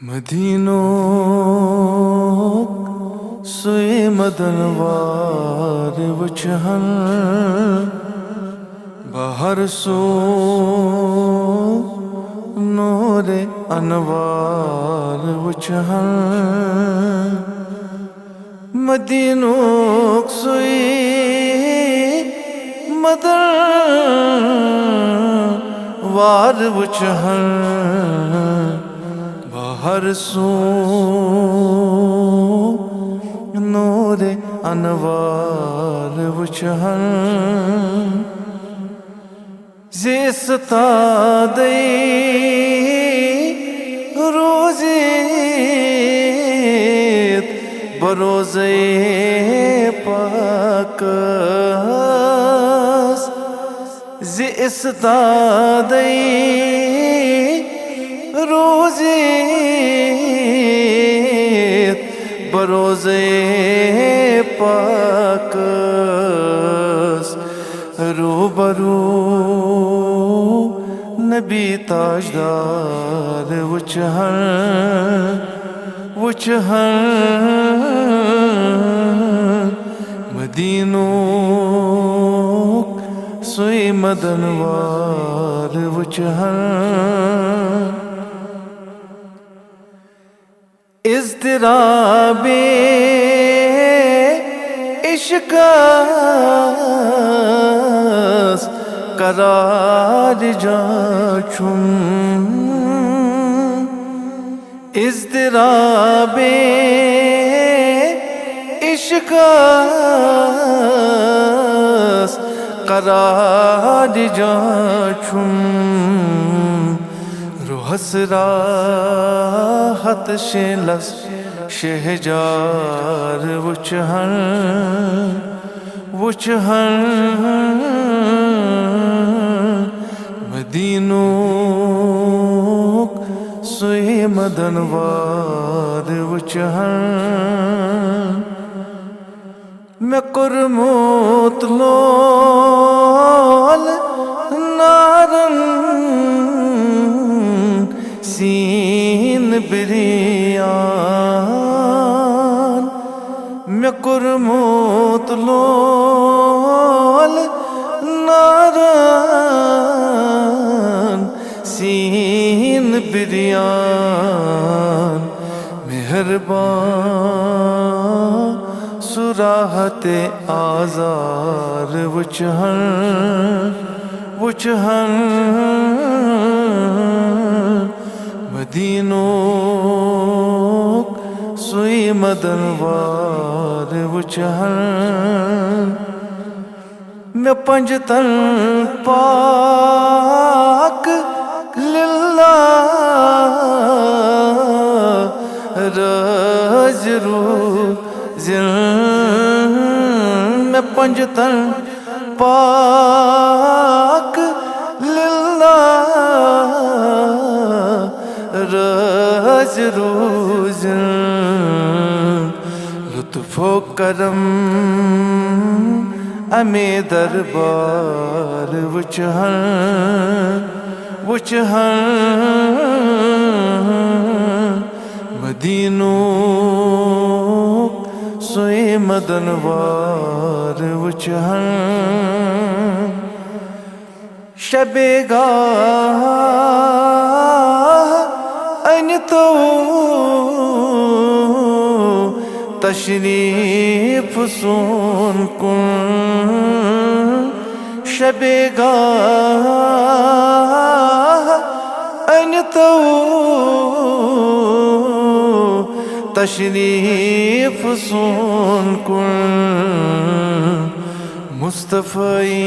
مدینوں سوی مدنوار وچہن بہر سو نور انوار وچہن مدینوں سوی مدنوار وچہن ہر سو نور انوار وچہن زیستا دی روزیت بروزے پاکس زیستا دی روزیت بروزے پاکس روبرو نبی تاجدار وچہن مدینوں سوی مدنوار وچہن اضطراب عشق است قرار جاچم اضطراب عشق است قرار جاچم حسراحت شلس شہجار وچہن مدینوں سوی مدنوار وچہن میں قرموت لول نارن سین بریان میں قرموت لول ناران سین بریان مہربان سراحت آزار وچہن مدینوں سوی مدنوار وچہن میں پنجتن پاک للہ رز روزن میں پنجتن پاک للہ رز روزن لطف و کرم امی دربار وچہن مدینوں سوی مدنوار وچہن شب گاہ این تو تشریف سون کن شب گاہ این تو تشریف سون کن مصطفی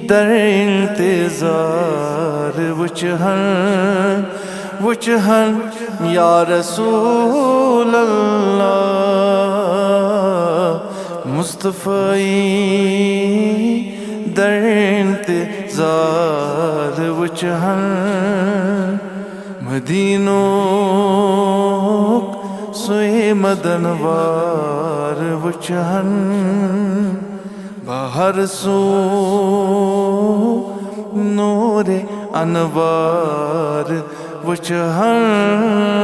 در انتظار وچہن یا رسول اللہ مصطفی در انتظار وچہن مدینوں سوی مدنوار وچہن بہر سو نور انوار وجهن